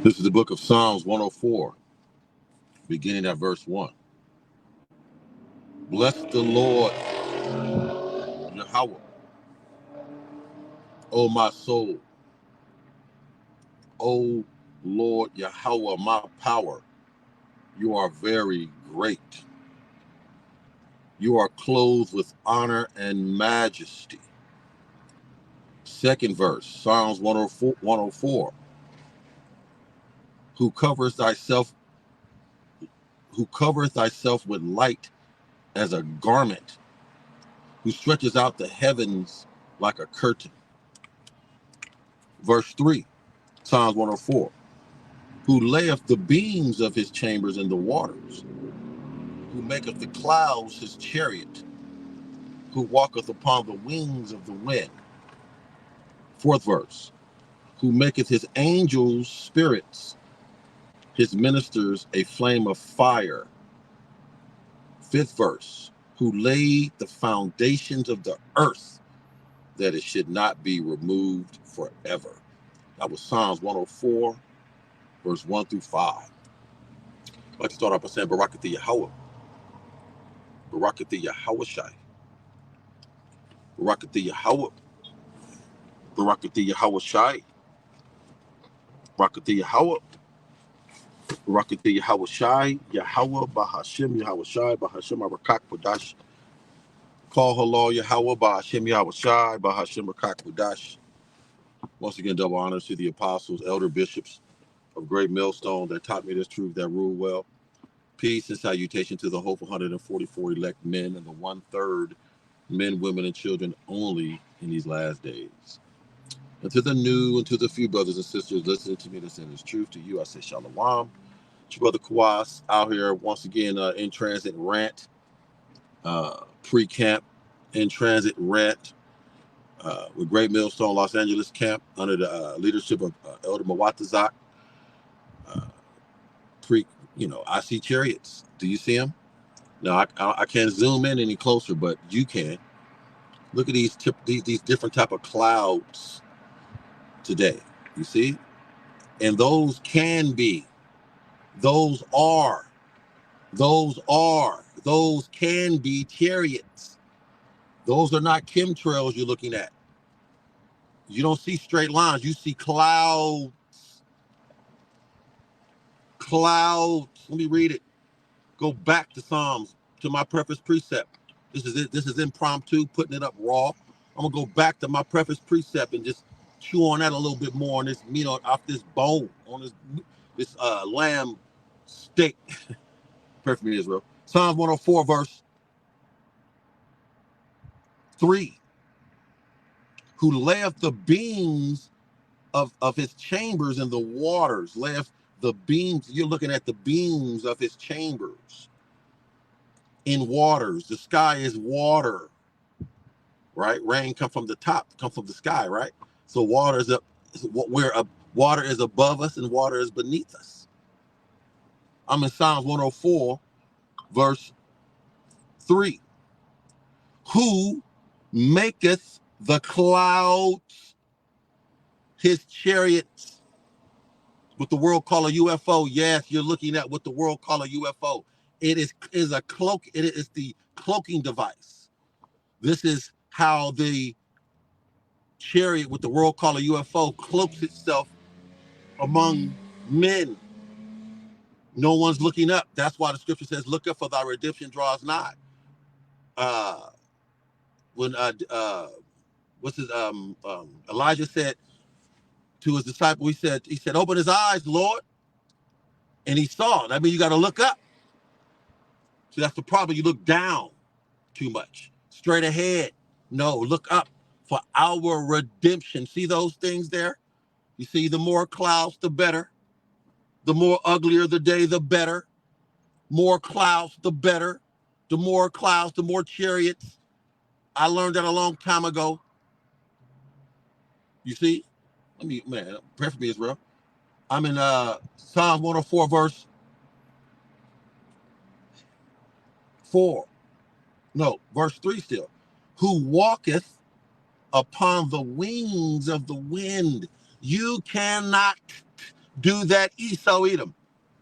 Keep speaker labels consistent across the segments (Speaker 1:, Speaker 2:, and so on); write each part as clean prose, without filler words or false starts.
Speaker 1: This is the book of Psalms 104, beginning at verse 1. Bless the Lord, Yahweh, O my soul. O Lord Yahweh, my power. You are very great. You are clothed with honor and majesty. Second verse, Psalms 104. Who covers thyself, who covereth thyself with light as a garment, who stretches out the heavens like a curtain. Verse 3, Psalms 104. Who layeth the beams of his chambers in the waters, who maketh the clouds his chariot, who walketh upon the wings of the wind. Fourth verse, who maketh his angels spirits, his ministers a flame of fire. Fifth verse, who laid the foundations of the earth, that it should not be removed forever. That was Psalms 104, verse 1 through 5. I'd like to start off by saying Barakatha Yahweh. Barakatha Yahweh Shai. Barakatha Yahweh. Barakatha Yahweh Shai. Barakatha Yahweh. Barakatha Yahweh Shai. Yahweh Bahashim Yahweh Shai. Bahashim Arakak Kodash. Call Halal Yahweh Bahashim Yahweh Shai. Bahashim Arakak Kodash. Once again, double honors to the apostles, elder bishops of Great Millstone that taught me this truth, that rule well. Peace and salutation to the hopeful 144 elect men and the 1/3 men, women, and children only in these last days. And to the new and to the few brothers and sisters listening to me that's in this truth, to you I say shalom. It's your brother Kwas out here once again in transit rant, pre-camp, in transit rant with Great Millstone Los Angeles camp under the leadership of Elder Mawatazak. Uh, I see chariots. Do you see them? No, I can't zoom in any closer, but you can. Look at these different type of clouds today. You see, and those can be, those are, those can be chariots. Those are not chemtrails you're looking at. You don't see straight lines. You see clouds. Clouds. Let me read it. Go back to Psalms, to my preface precept. This is it. This is impromptu, putting it up raw. I'm gonna go back to my preface precept and just chew on that a little bit more on this meat off this bone, on this lamb steak. Pray for me, Israel. Psalms 104, verse 3. Who layeth the beams of his chambers in the waters, layeth the beams. You're looking at the beams of his chambers in waters. The sky is water, right? Rain come from the top, come from the sky, right? So water is up, water is above us and water is beneath us. I'm in Psalms 104, verse 3. Who maketh the clouds his chariots? What the world call a UFO. Yes, you're looking at what the world call a UFO. It is a cloak. It is the cloaking device. This is how the chariot, what the world call a UFO, cloaks itself among men. No one's looking up. That's why the scripture says, "Look up, for thy redemption draws nigh." When Elijah said to his disciple, he said, "Open his eyes, Lord," and he saw. That means you got to look up. So that's the problem. You look down too much. Straight ahead. No, look up for our redemption. See those things there? You see, the more clouds, the better. The more uglier the day, the better. More clouds, the better. The more clouds, the more chariots. I learned that a long time ago. You see? Pray for me, Israel. I'm in Psalms 104, verse 4. No, verse 3 still. Who walketh upon the wings of the wind. You cannot Do that Esau Edom.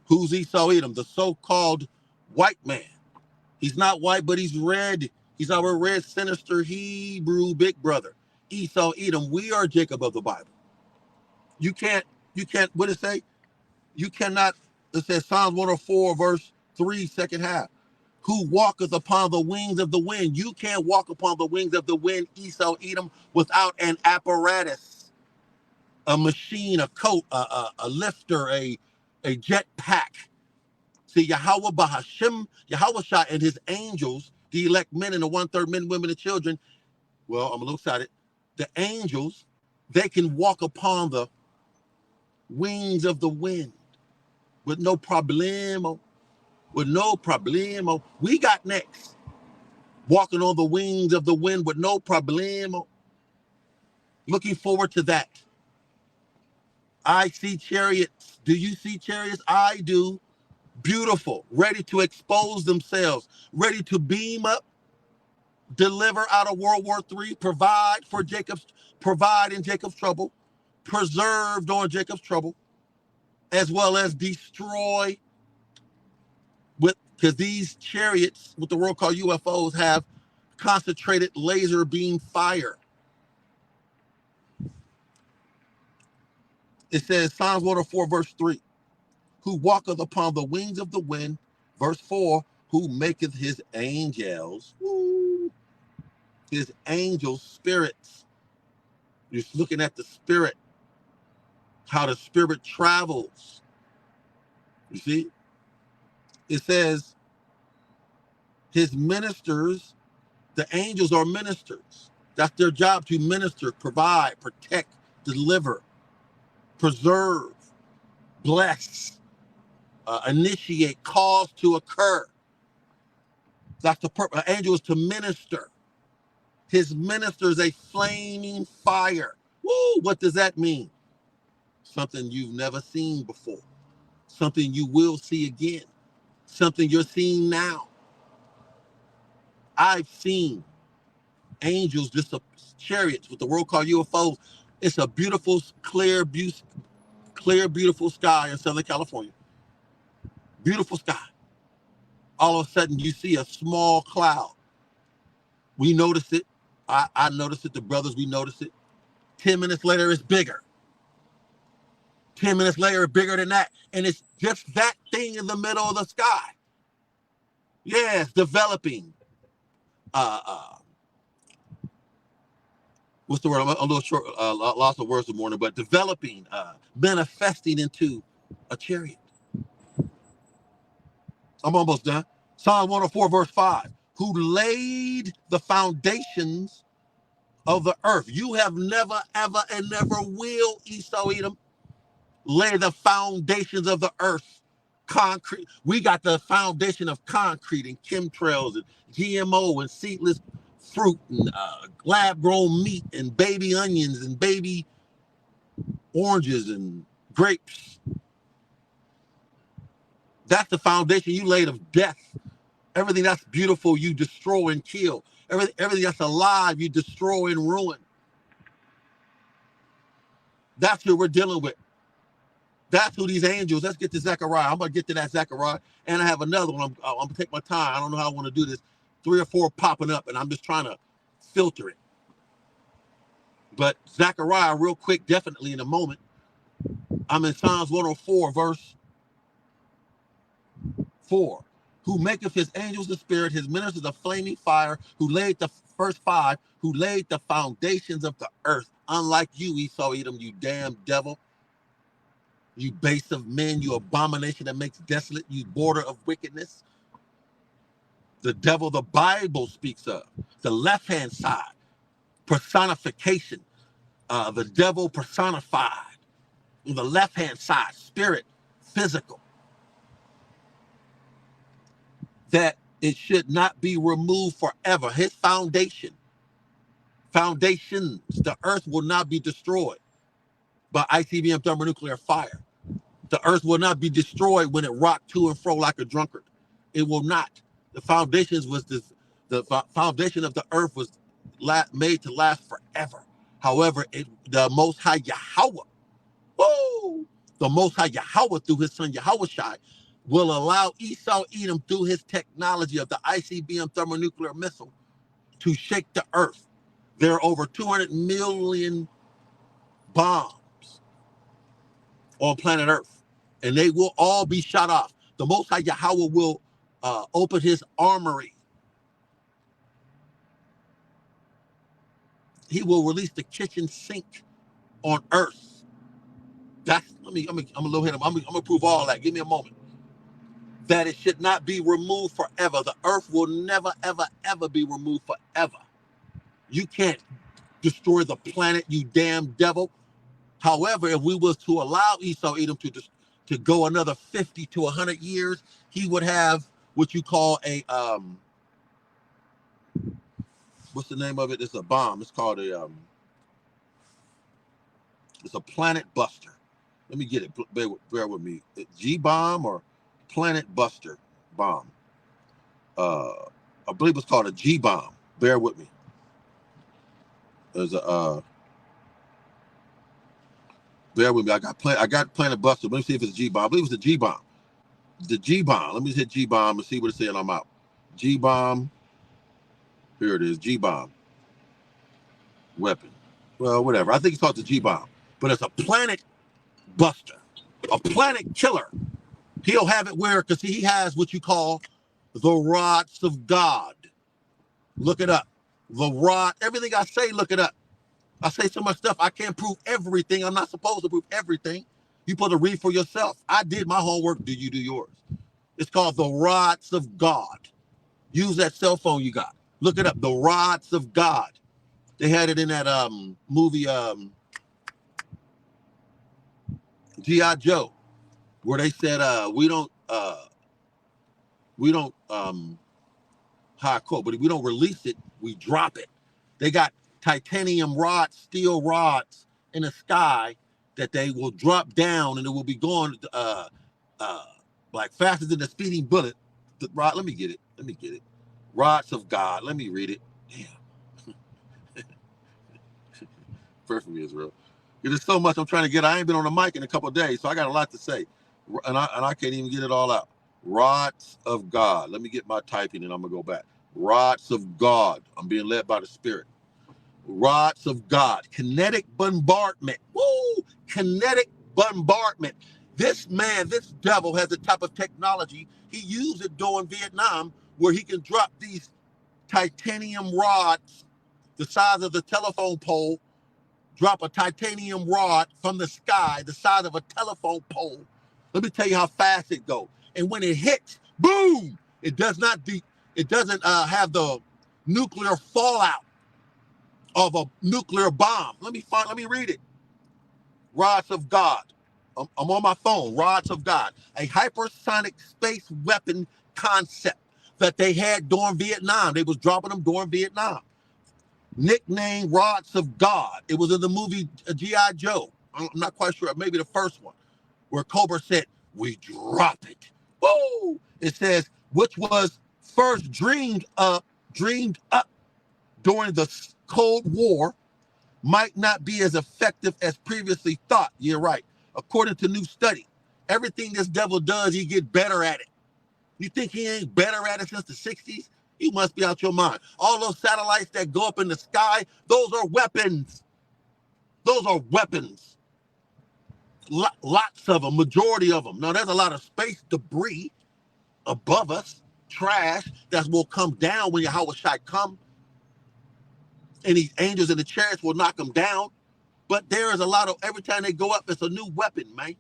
Speaker 1: Who's Esau Edom? The so-called white man. He's not white, but he's red. He's our red, sinister Hebrew big brother. Esau Edom. We are Jacob of the Bible. You can't, what does it say? You cannot, it says Psalms 104, verse 3, second half. Who walketh upon the wings of the wind. You can't walk upon the wings of the wind, Esau Edom, without an apparatus, a machine, a coat, a lifter, a jet pack. See, Yahweh Bahashim, Yahweh Shah and his angels, the elect men and the one-third men, women, and children. Well, I'm a little excited. The angels, they can walk upon the wings of the wind with no problemo. With no problemo. We got next. Walking on the wings of the wind with no problemo. Looking forward to that. I see chariots. Do you see chariots? I do. Beautiful. Ready to expose themselves. Ready to beam up. Deliver out of World War III. Provide in Jacob's trouble. Preserve during Jacob's trouble. As well as destroy with, because these chariots, what the world called UFOs, have concentrated laser beam fire. It says Psalms 104, verse 3, who walketh upon the wings of the wind. Verse 4, who maketh his angels, his angels spirits. You're looking at the spirit, how the spirit travels. You see? It says his ministers, the angels are ministers. That's their job, to minister, provide, protect, deliver, preserve, bless, initiate, cause to occur. That's the purpose. An angel is to minister. His minister is a flaming fire. Woo! What does that mean? Something you've never seen before. Something you will see again. Something you're seeing now. I've seen angels, just chariots, what the world called UFOs. It's a beautiful, clear, beautiful sky in Southern California. Beautiful sky. All of a sudden, you see a small cloud. We notice it. I noticed it. The brothers, we noticed it. 10 minutes later, it's bigger. 10 minutes later, it's bigger than that. And it's just that thing in the middle of the sky. Yeah, it's developing. What's the word? I'm a little short, lots of words this morning, but developing, manifesting into a chariot. I'm almost done. Psalm 104, verse 5. Who laid the foundations of the earth. You have never, ever, and never will, Esau Edom, lay the foundations of the earth. Concrete. We got the foundation of concrete and chemtrails and GMO and seedless fruit and lab-grown meat and baby onions and baby oranges and grapes. That's the foundation you laid of death. Everything that's beautiful, you destroy and kill. Everything that's alive, you destroy and ruin. That's who we're dealing with. That's who these angels. Let's get to Zechariah. I'm going to get to that Zechariah. And I have another one. I'm going to take my time. I don't know how I want to do this. 3 or 4 popping up, and I'm just trying to filter it. But Zechariah, real quick, definitely in a moment. I'm in Psalms 104, verse 4. Who maketh his angels the spirit, his ministers a flaming fire, who laid the first 5, who laid the foundations of the earth. Unlike you, Esau Edom, you damn devil. You base of men, you abomination that makes desolate, you border of wickedness. The devil the Bible speaks of, the left-hand side, personification, the devil personified. On the left-hand side, spirit, physical. That it should not be removed forever. His foundations, the earth will not be destroyed by ICBM thermonuclear fire. The earth will not be destroyed when it rocked to and fro like a drunkard. It will not. The foundations was this. The foundation of the earth was made to last forever. However, the Most High Yahweh, woo, The Most High Yahweh through his son Yahushai will allow Esau Edom through his technology of the ICBM thermonuclear missile to shake the earth. There are over 200 million bombs on planet Earth, and they will all be shot off. The Most High Yahweh will open his armory. He will release the kitchen sink on Earth. That's I'm a little hit. I'm gonna prove all that. Give me a moment. That it should not be removed forever. The Earth will never, ever, ever be removed forever. You can't destroy the planet, you damn devil. However, if we was to allow Esau Edom to go another 50 to 100 years, he would have what you call a what's the name of it? It's a bomb. It's called it's a planet buster. Let me get it. Bear with me. G bomb or planet buster bomb. I believe it's called a G bomb. Bear with me. There's a bear with me. I got planet buster. Let me see if it's G bomb. I believe it's the G bomb. The G bomb. Let me hit G bomb and see what it's saying. I'm out. G bomb. Here it is. G bomb weapon. Well, whatever. I think it's called the G bomb, but it's a planet buster, a planet killer. He'll have it where, because he has what you call the rods of God. Look it up. The rod. Everything I say, look it up. I say so much stuff. I can't prove everything. I'm not supposed to prove everything. You're supposed to read for yourself. I did my homework. Do you do yours? It's called the rods of God. Use that cell phone you got. Look it up. The rods of God. They had it in that movie G.I. Joe, where they said we don't high quote, but if we don't release it, we drop it. They got titanium rods, steel rods in the sky that they will drop down and it will be going like faster than a speeding bullet. The rod, let me get it. Rods of God. Let me read it. Damn. Pray for me, Israel. There's so much I'm trying to get. I ain't been on the mic in a couple of days, so I got a lot to say. And I can't even get it all out. Rods of God. Let me get my typing and I'm going to go back. Rods of God. I'm being led by the Spirit. Rods of God. Kinetic bombardment. Woo! Kinetic bombardment. This man, this devil has a type of technology. He used it during Vietnam where he can drop these titanium rods the size of the telephone pole, drop a titanium rod from the sky the size of a telephone pole. Let me tell you how fast it goes. And when it hits, boom! It doesn't have the nuclear fallout of a nuclear bomb. Let me read it. Rods of God. I'm on my phone. Rods of God. A hypersonic space weapon concept that they had during Vietnam. They was dropping them during Vietnam. Nicknamed Rods of God. It was in the movie G.I. Joe. I'm not quite sure. Maybe the first one, where Cobra said, "We drop it." Woo! It says, which was first dreamed up during the Cold War, might not be as effective as previously thought. You're right. According to new study, everything this devil does, he get better at it. You think he ain't better at it since the 60s? You must be out your mind. All those satellites that go up in the sky, those are weapons. Those are weapons. Lots of them, majority of them. Now, there's a lot of space debris above us, trash that will come down when Yahweh Shai come, and these angels in the chariots will knock them down. But there is a lot of, every time they go up, it's a new weapon, man.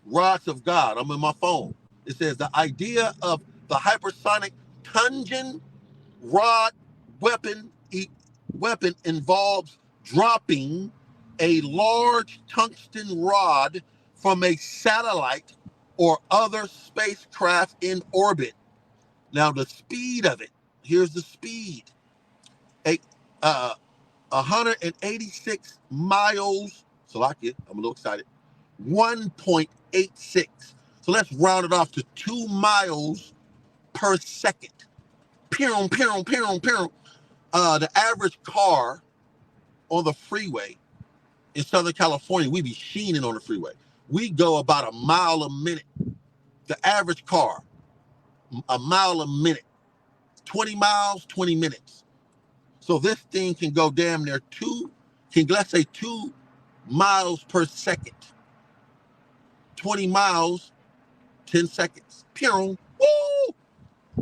Speaker 1: Rods of God. I'm in my phone. It says the idea of the hypersonic Tungeon rod weapon involves dropping a large tungsten rod from a satellite or other spacecraft in orbit. Now the speed of it, here's the speed. 186 miles. Salakia, I'm a little excited. 1.86. So let's round it off to 2 miles per second. Pew, pew, pew, pew. The average car on the freeway in Southern California, we be sheening on the freeway. We go about a mile a minute. The average car, a mile a minute. 20 miles, 20 minutes. So this thing can go damn near let's say 2 miles per second. 20 miles, 10 seconds. Pew, woo!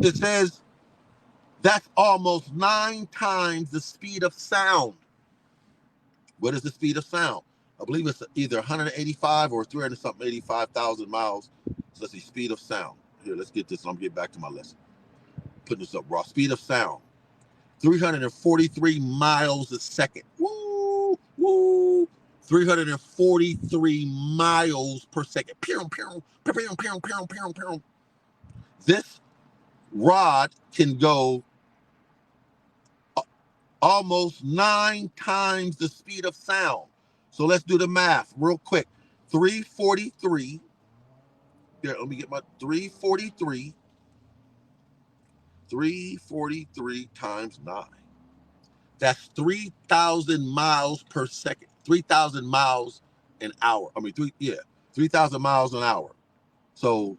Speaker 1: It says that's almost 9 times the speed of sound. What is the speed of sound? I believe it's either 185 or 300 something, 85,000 miles. So let's see, speed of sound. Here, let's get this. I'm getting back to my lesson. Putting this up raw. Speed of sound. 343 miles a second. Woo, woo. 343 miles per second. Pew, pew, pew, pew, pew, pew, pew, pew. This rod can go almost 9 times the speed of sound. So let's do the math real quick. 343. Here, let me get my 343. 343 times 9. That's 3,000 miles per second. 3,000 miles an hour. 3,000 miles an hour. So,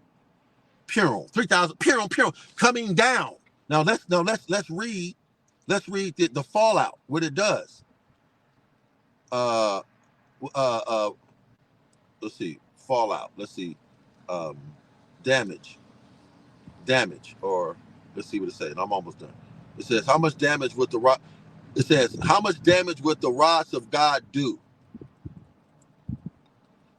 Speaker 1: 3,000, coming down. Now let's read the fallout, what it does. Uh, uh, let's see, fallout. Let's see, damage, or let's see what it says. I'm almost done. It says how much damage would the rod? It says how much damage would the rods of God do?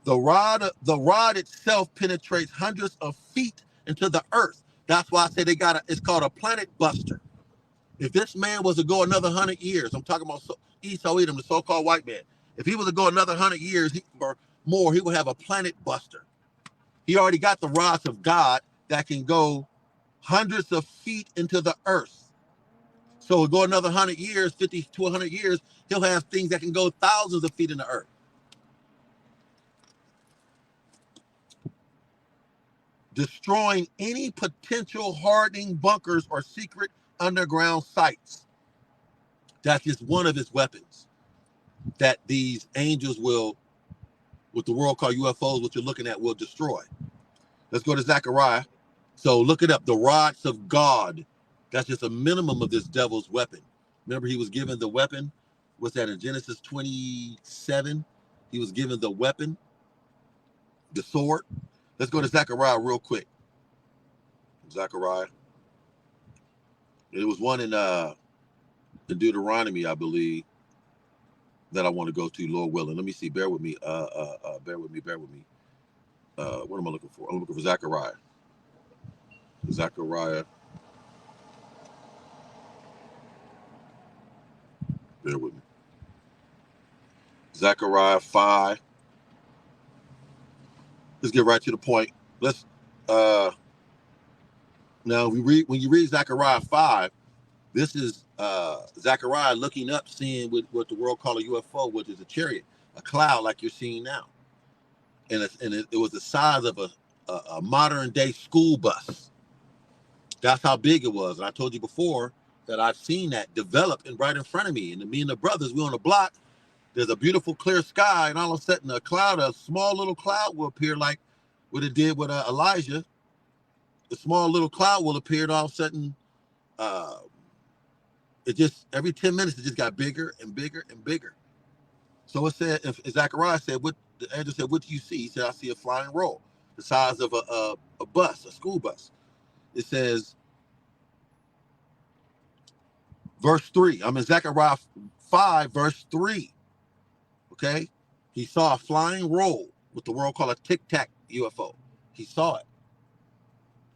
Speaker 1: The rod itself penetrates hundreds of feet into the earth. That's why I say it's called a planet buster. If this man was to go another 100 years, I'm talking about Esau Edom, the so-called white man. If he was to go another 100 years or more, he would have a planet buster. He already got the rods of God that can go hundreds of feet into the earth. So go another 100 years, 50 to 100 years, he'll have things that can go thousands of feet in the earth. Destroying any potential hardening bunkers or secret underground sites. That's just one of his weapons that these angels will, what the world call UFOs, what you're looking at, will destroy. Let's go to Zechariah. So look it up. The rods of God. That's just a minimum of this devil's weapon. Remember, he was given the weapon. What's that in Genesis 27? He was given the weapon, the sword. Let's go to Zechariah real quick. Zechariah. It was one in Deuteronomy, I believe, that I want to go to, Lord willing. Let me see. Bear with me. Bear with me. What am I looking for? I'm looking for Zechariah. Zechariah. Bear with me. Zechariah 5. Let's get right to the point. Let's now when you read Zechariah 5, this is Zechariah looking up, seeing what the world call a UFO, which is a chariot, a cloud like you're seeing now. And it was the size of a modern day school bus. That's how big it was. And I told you before that I've seen that develop right in front of me. And me and the brothers, we on the block. There's a beautiful clear sky, and all of a sudden a small little cloud will appear like what it did with Elijah. The small little cloud will appear, and all of a sudden, it just every 10 minutes it just got bigger and bigger and bigger. So it said, if Zechariah said, what the angel said, what do you see? He said, I see a flying roll, the size of a bus, a school bus. It says, verse 3. I'm in Zechariah 5, verse 3. Okay? He saw a flying roll, what the world call a tic-tac UFO. He saw it.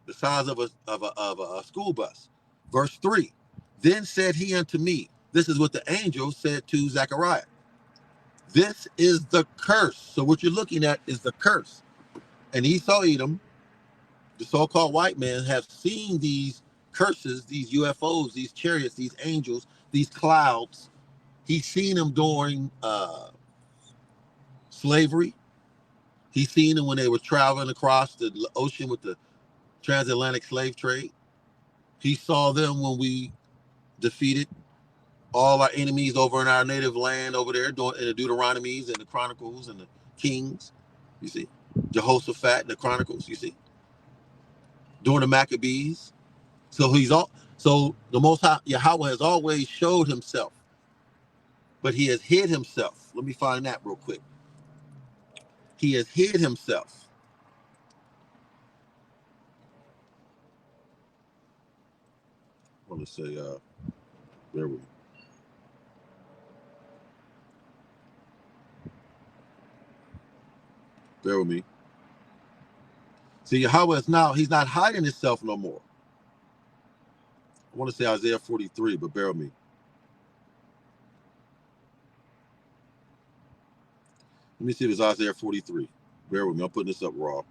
Speaker 1: The size of a school bus. Verse 3. Then said he unto me, this is what the angel said to Zechariah. This is the curse. So what you're looking at is the curse. And Esau Edom, the so-called white man, have seen these curses, these UFOs, these chariots, these angels, these clouds. He's seen them during slavery. He's seen them when they were traveling across the ocean with the transatlantic slave trade. He saw them when we defeated all our enemies over in our native land over there, doing in the Deuteronomies and the Chronicles and the Kings. You see, Jehoshaphat and the Chronicles. You see, during the Maccabees. So he's all. So the Most High Yahweh has always showed himself, but he has hid himself. Let me find that real quick. He has hid himself. I want to say, bear with me. Bear with me. See, Yahweh is now, he's not hiding himself no more. I want to say Isaiah 43, but bear with me. Let me see if it's Isaiah 43. Bear with me. I'm putting this up raw.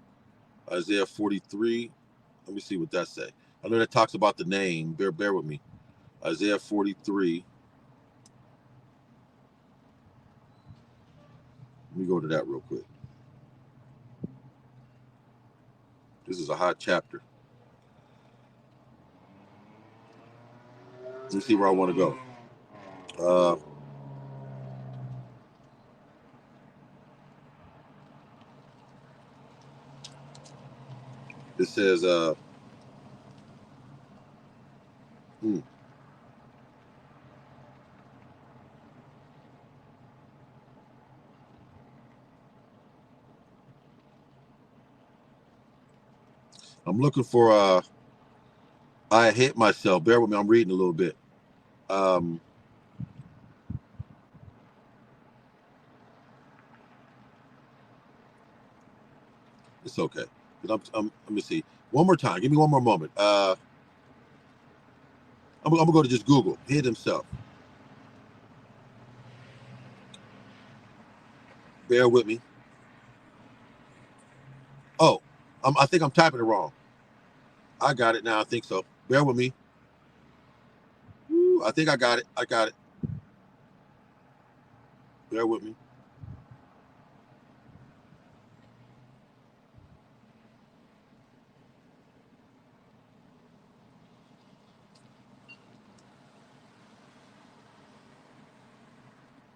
Speaker 1: Isaiah 43. Let me see what that say. I know that talks about the name. Bear with me. Isaiah 43. Let me go to that real quick. This is a hot chapter. Let me see where I want to go. It says, I'm looking for, I hit myself. Bear with me. I'm reading a little bit. It's okay. Let me see. One more time. Give me one more moment. I'm gonna go to just Google. Hid himself. Bear with me. Oh, I think I'm typing it wrong. I got it now. I think so. Bear with me. I think I got it. I got it. Bear with me.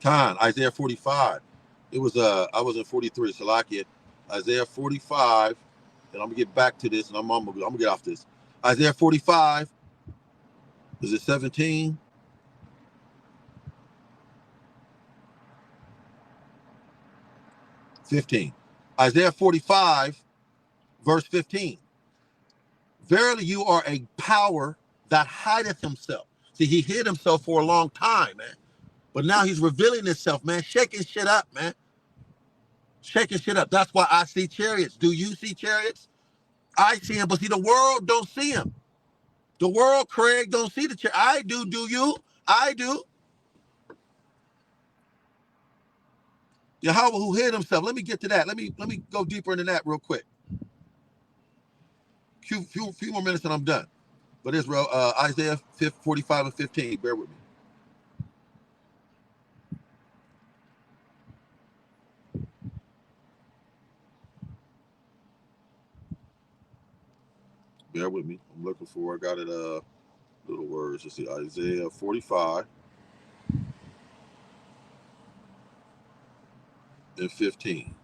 Speaker 1: Time. Isaiah 45. It was I was in 43. Salakia. Isaiah 45. And I'm gonna get back to this, and I'm gonna get off this. Isaiah 45. Is it 17? 15. Isaiah 45, verse 15. Verily, you are a power that hideth himself. See, he hid himself for a long time, man. But now he's revealing himself, man. Shaking shit up, man. Shaking shit up. That's why I see chariots. Do you see chariots? I see him, but see, the world don't see him. The world, Craig, don't see the chariot. I do. Do you? I do. Yahweh who hid himself. Let me get to that. Let me go deeper into that real quick. Few more minutes and I'm done. But Israel, Isaiah 45 and 15. Bear with me. Bear with me. I'm looking for. I got it. Little words. Let's see. Isaiah 45 and 15.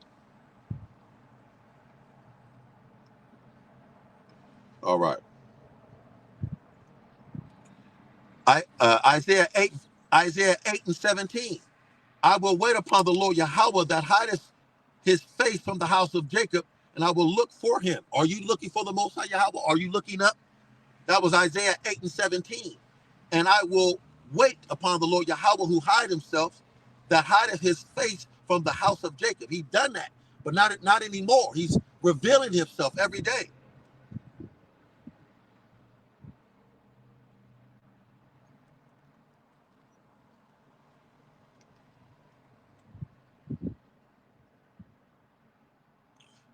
Speaker 1: All right. Isaiah 8 and 17. I will wait upon the Lord Yahweh that hideth his face from the house of Jacob, and I will look for him. Are you looking for the Most High Yahweh? Are you looking up? That was Isaiah 8 and 17. And I will wait upon the Lord Yahweh who hide himself, that hideth his face from the house of Jacob. He done that, but not anymore. He's revealing himself every day.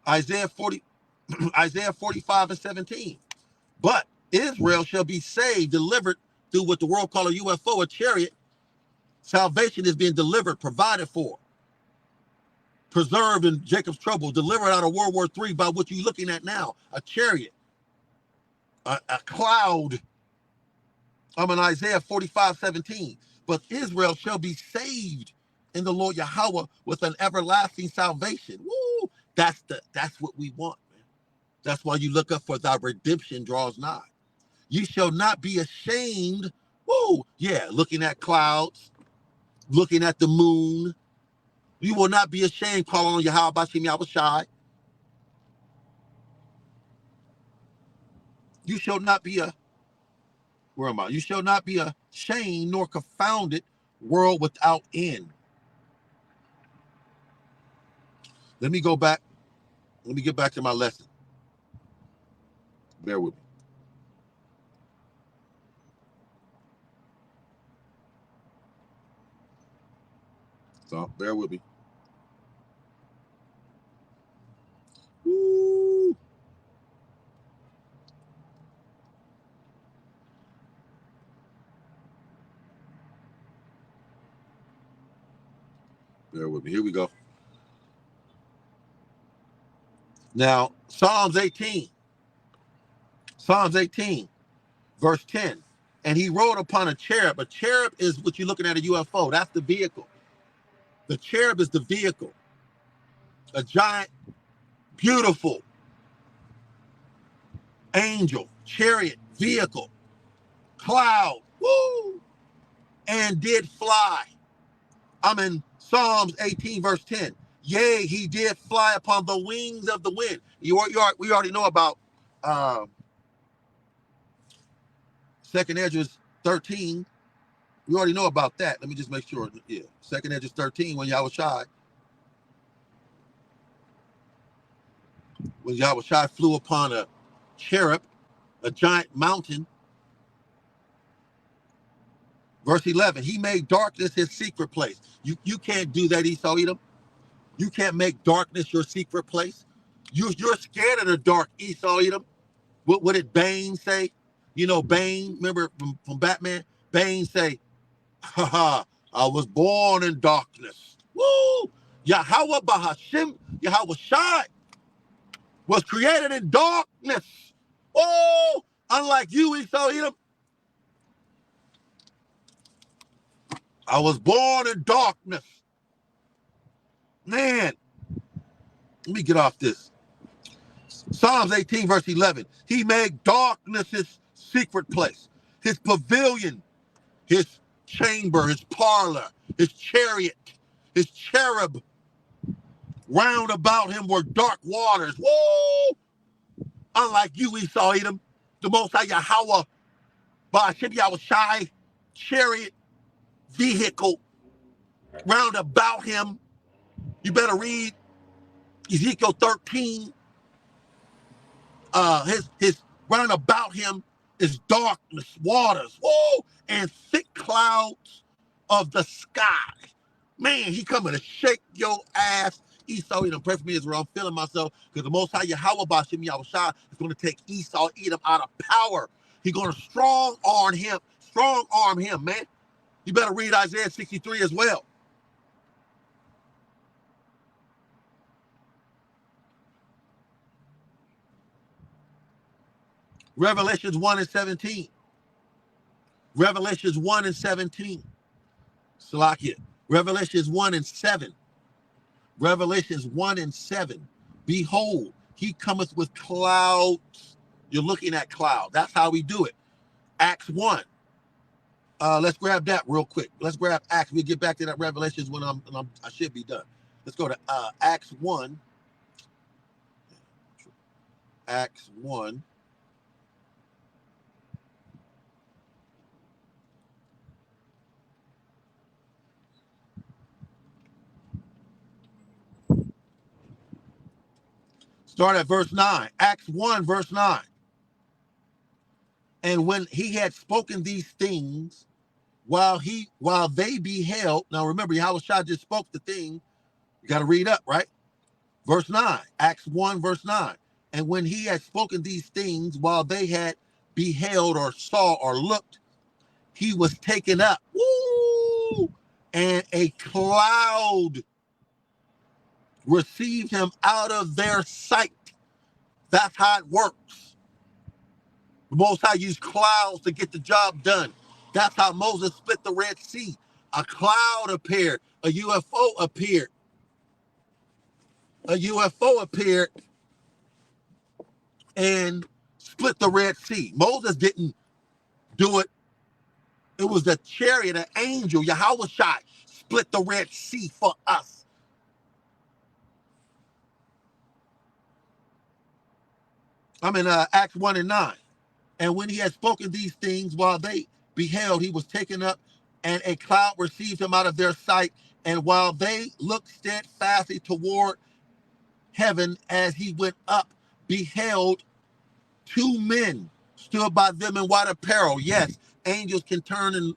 Speaker 1: Isaiah 40, Isaiah 45 and 17. But Israel shall be saved, delivered through what the world call a UFO, a chariot. Salvation is being delivered, provided for, preserved in Jacob's trouble, delivered out of World War III by what you're looking at now, a chariot, a cloud. I'm in Isaiah 45, 17. but Israel shall be saved in the Lord Yahweh with an everlasting salvation. Woo! That's what we want, man. That's why you look up, for thy redemption draws nigh. You shall not be ashamed. Woo! Yeah, looking at clouds, looking at the moon. You will not be ashamed calling on Yahweh Bashim Yahushai. You shall not be where am I? You shall not be ashamed nor confounded, world without end. Let me go back. Let me get back to my lesson. Bear with me. So bear with me. Woo. Bear with me. Here we go. Now, Psalms 18, verse 10. And he rode upon a cherub. A cherub is what you're looking at, a UFO. That's the vehicle. The cherub is the vehicle. A giant, beautiful angel, chariot, vehicle, cloud, woo, and did fly. I'm in Psalms 18, verse 10. Yea, he did fly upon the wings of the wind. We already know about 2nd Ezra 13. We already know about that. Let me just make sure. Yeah, 2nd Ezra 13, when Yahushai flew upon a cherub, a giant mountain. Verse 11, he made darkness his secret place. You can't do that, Esau Edom. You can't make darkness your secret place. You're scared of the dark, Esau Edom. What did Bane say? You know, Bane, remember from Batman? Bane say, haha, I was born in darkness. Woo! Yahweh Bahashim, Yahweh Shai was created in darkness. Oh, unlike you, Esau Edom. I was born in darkness. Man, let me get off this. Psalms 18, verse 11. He made darkness his secret place, his pavilion, his chamber, his parlor, his chariot, his cherub. Round about him were dark waters. Whoa! Unlike you, Esau Edom, the Most High Yahweh, Ba'ashem Yahushai, chariot, vehicle, round about him. You better read Ezekiel 13. His round about him is darkness, waters, whoa, and thick clouds of the sky. Man, he coming to shake your ass. Esau Edom, pray for me Israel. I'm feeling myself because the Most High Yahweh Bashim Yahushua is going to take Esau Edom out of power. He's going to strong arm him, man. You better read Isaiah 63 as well. Revelations 1 and 17. Revelations 1 and 17. Salakia. Revelations 1 and 7. Revelations 1 and 7. Behold, he cometh with clouds. You're looking at cloud. That's how we do it. Acts 1. Let's grab that real quick. Let's grab Acts. We'll get back to that Revelations when I should be done. Let's go to Acts 1. Acts 1. Start at verse 9. Acts 1, verse 9. And when he had spoken these things, while they beheld, now remember, Yahushua just spoke the thing. You got to read up, right? Verse 9, Acts 1, verse 9. And when he had spoken these things, while they had beheld or saw or looked, he was taken up. Woo! And a cloud received him out of their sight. That's how it works. The Most High used clouds to get the job done. That's how Moses split the Red Sea. A cloud appeared. A UFO appeared. A UFO appeared and split the Red Sea. Moses didn't do it. It was the chariot, an angel, Yahweh Shai, split the Red Sea for us. I'm in Acts 1 and 9. And when he had spoken these things, while they beheld, he was taken up, and a cloud received him out of their sight. And while they looked steadfastly toward heaven as he went up, beheld two men stood by them in white apparel. Yes, angels can turn and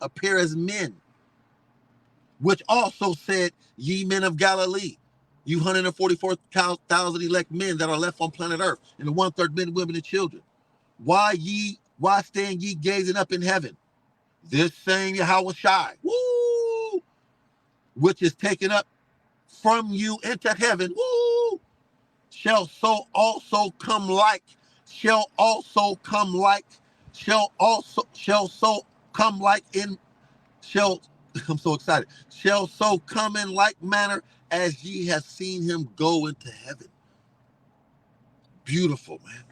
Speaker 1: appear as men, which also said, ye men of Galilee, you 144,000 elect men that are left on planet Earth, and the 1/3 men, women, and children. Why stand ye gazing up in heaven? This same Yahweh Shai, woo, which is taken up from you into heaven, woo, shall so also come like, shall so come like in, shall, I'm so excited, shall so come in like manner as ye have seen him go into heaven. Beautiful, man.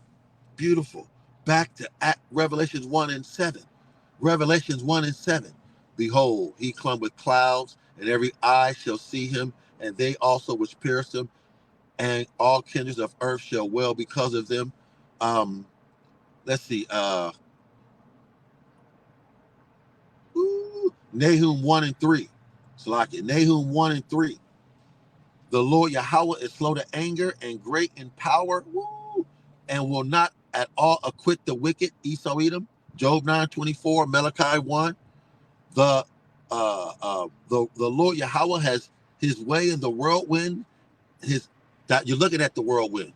Speaker 1: Beautiful. Back to Revelations 1 and 7. Revelations 1 and 7. Behold, he come with clouds, and every eye shall see him, and they also which pierced him, and all kindreds of earth shall wail because of them. Let's see. Nahum 1 and 3. So like it. Nahum 1 and 3. The Lord Yahweh is slow to anger and great in power, woo, and will not at all acquit the wicked. Esau Edom. Job 9:24. Malachi 1. The Lord Yahweh has his way in the whirlwind. You're looking at the whirlwind.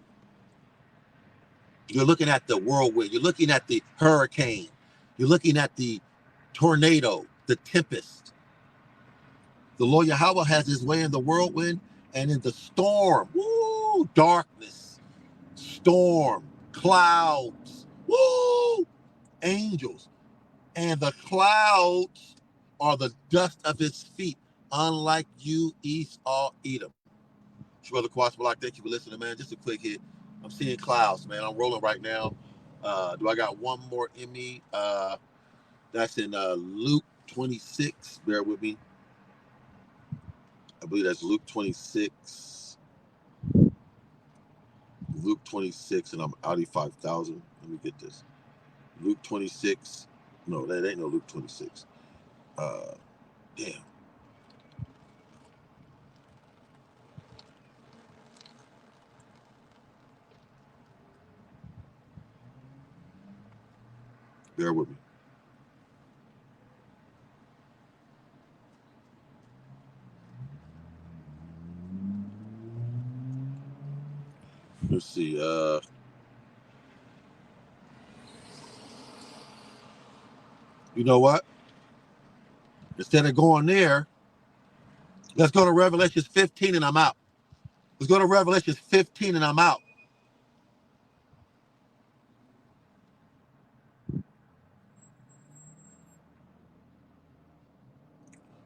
Speaker 1: You're looking at the whirlwind. You're looking at the hurricane. You're looking at the tornado, the tempest. The Lord Yahweh has his way in the whirlwind and in the storm. Woo! Darkness, storm, clouds. Woo! Angels. And the clouds are the dust of his feet, unlike you, Esau, Edom. Brother Quasbalak, thank you for listening, man. Just a quick hit. I'm seeing clouds, man. I'm rolling right now. Do I got one more in me? That's in Luke 26. Bear with me. I believe that's Luke 26. Luke 26, and I'm Audi 5000. Let me get this. Luke 26. No, that ain't no Luke 26. Damn. Bear with me. Let's see. You know what? Instead of going there, let's go to Revelation 15 and I'm out. Let's go to Revelation 15 and I'm out.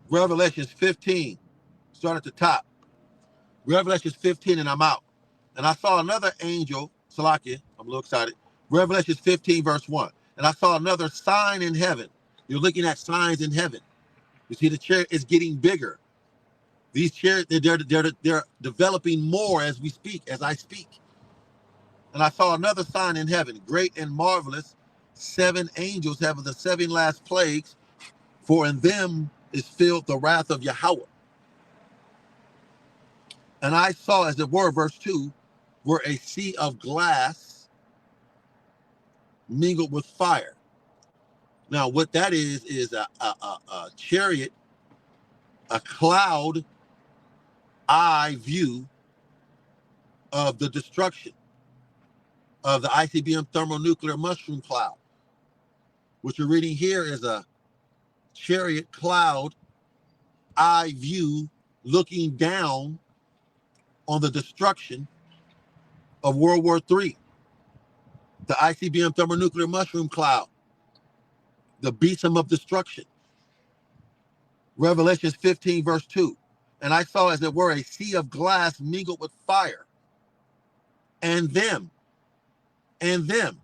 Speaker 1: Revelation 15. Start at the top. Revelation 15 and I'm out. And I saw another angel, Salakia, I'm a little excited. Revelation 15 verse 1. And I saw another sign in heaven. You're looking at signs in heaven. You see the chariot is getting bigger. These chariots, they're developing more as we speak, as I speak. And I saw another sign in heaven, great and marvelous, 7 angels having the 7 last plagues, for in them is filled the wrath of Yahweh. And I saw, as it were, verse 2, were a sea of glass mingled with fire. Now, what that is a chariot, a cloud eye view of the destruction of the ICBM thermonuclear mushroom cloud. What you're reading here is a chariot cloud eye view looking down on the destruction of World War III, the ICBM thermonuclear mushroom cloud. the besom of destruction. Revelation 15, verse 2. And I saw, as it were, a sea of glass mingled with fire, and them, and them,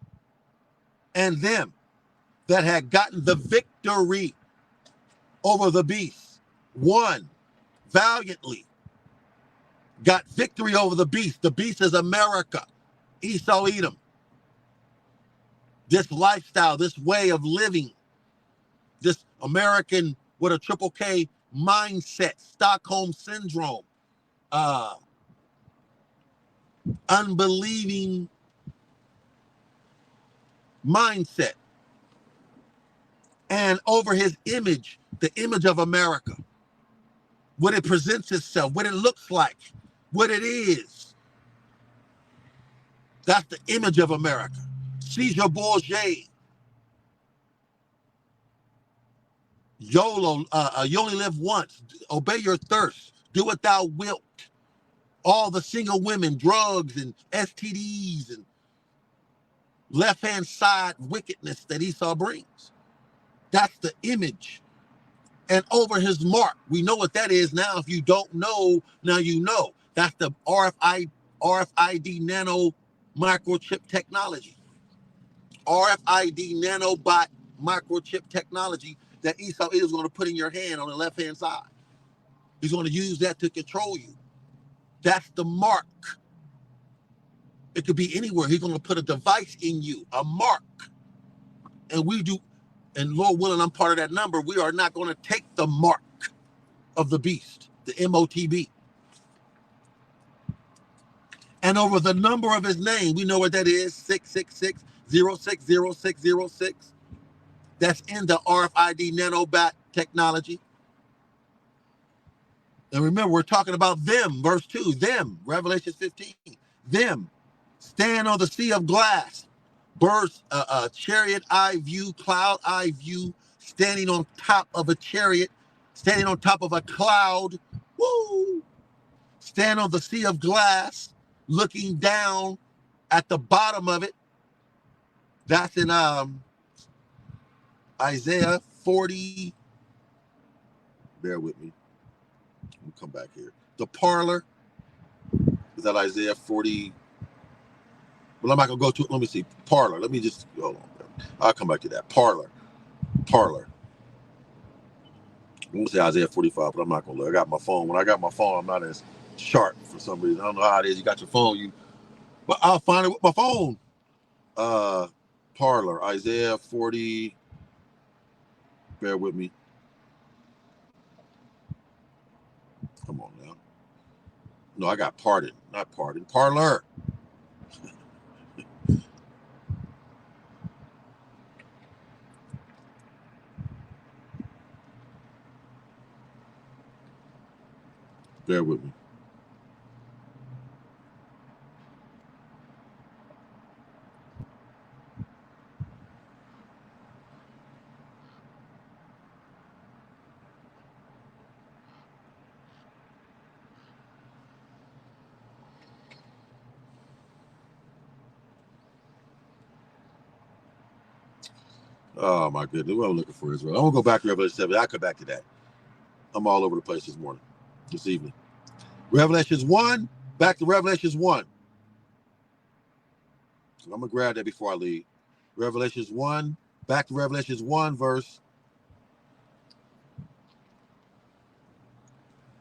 Speaker 1: and them that had gotten the victory over the beast, won valiantly, got victory over the beast. The beast is America, Esau, Edom. This lifestyle, this way of living, this American with a triple K mindset, Stockholm syndrome, unbelieving mindset, and over his image, the image of America, what it presents itself, what it looks like, what it is. That's the image of America. Caesar Borgia, YOLO, you only live once, obey your thirst, do what thou wilt. All the single women, drugs and STDs and left-hand side wickedness that Esau brings. That's the image. And over his mark, we know what that is now. If you don't know, now you know. That's the RFID nano microchip technology. RFID nanobot microchip technology that Esau is going to put in your hand on the left-hand side. He's going to use that to control you. That's the mark. It could be anywhere. He's going to put a device in you, a mark. And we do, and Lord willing, I'm part of that number. We are not going to take the mark of the beast, the MOTB. And over the number of his name, we know what that is, 666-060606. That's in the RFID nanobot technology. And remember, we're talking about them, verse 2, them, Revelation 15, them stand on the sea of glass, birds, chariot eye view, cloud eye view, standing on top of a chariot, standing on top of a cloud, woo, stand on the sea of glass, looking down at the bottom of it. That's in Isaiah 40. Bear with me. Let me come back here. The parlor. Is that Isaiah 40? Well, I'm not going to go to it. Let me see. Parlor. Let me just, hold on. I'll come back to that. Parlor. Parlor. I'm going to say Isaiah 45, but I'm not going to look. I got my phone. When I got my phone, I'm not as sharp for some reason. I don't know how it is. You got your phone. But I'll find it with my phone. Parlor. Isaiah 40. Bear with me. Come on now. No, I got pardon. Not pardon. Parlor. Bear with me. Oh my goodness. What I'm looking for Israel. I'm going to go back to Revelation 7. I'll come back to that. I'm all over the place this evening. Revelations 1, back to Revelations 1. So I'm going to grab that before I leave. Revelations 1, back to Revelations 1, verse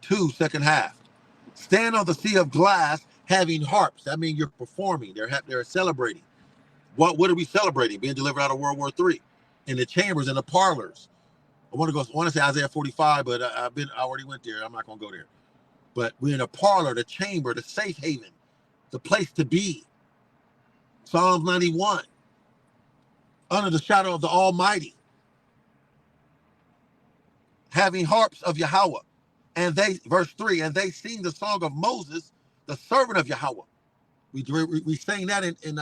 Speaker 1: 2, second half. Stand on the sea of glass, having harps. That means you're performing. They're celebrating. What are we celebrating? Being delivered out of World War III. In the chambers, in the parlors. I want to say Isaiah 45, but I already went there. I'm not going to go there. But we're in a parlor, the chamber, the safe haven, the place to be. Psalms 91. Under the shadow of the Almighty. Having harps of Yahweh. And they, verse 3, and they sing the song of Moses, the servant of Yahweh. We sang that in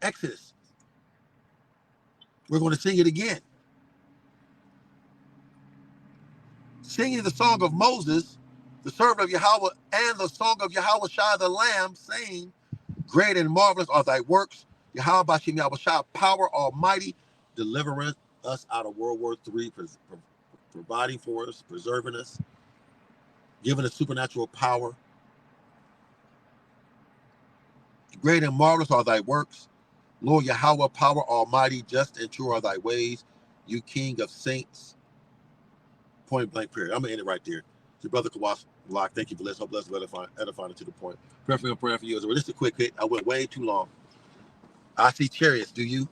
Speaker 1: Exodus. We're going to sing it again. Singing the song of Moses, the servant of Yahweh, and the song of Yahweh Shai the Lamb, saying, great and marvelous are thy works, Yahweh Bashim Yahweh Shai, power almighty, deliverance us out of World War III, providing for us, preserving us, giving us supernatural power. Great and marvelous are thy works. Lord Yahweh, power almighty, just and true are thy ways. You King of saints. Point blank period. I'm going to end it right there. It's your brother Kawas Block. Thank you for listening. Hope blessed, edifying to the point. Prayer for you. Just a quick hit. I went way too long. I see chariots. Do you?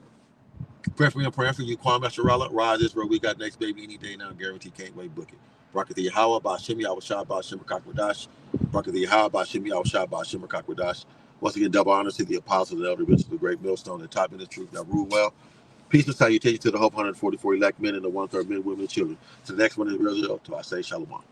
Speaker 1: Prayer for you. Kwame Sharala. Rise Israel. We got next baby any day now. Guarantee. Can't wait. Book it. Barakat Yahweh. Ba'Shem Yahweh Shah. Ba'Shem Kakwadash. Barakat Yahweh. Ba'Shem Yahweh Shah. Ba'Shem Kakwadash. Once again, double honors to the apostles and elder bishops of the great millstone and top in the truth that rule well. Peace and salutation to the hope 144 elect men and the 1/3 men, women, and children. To the next one is real. To I say shalom.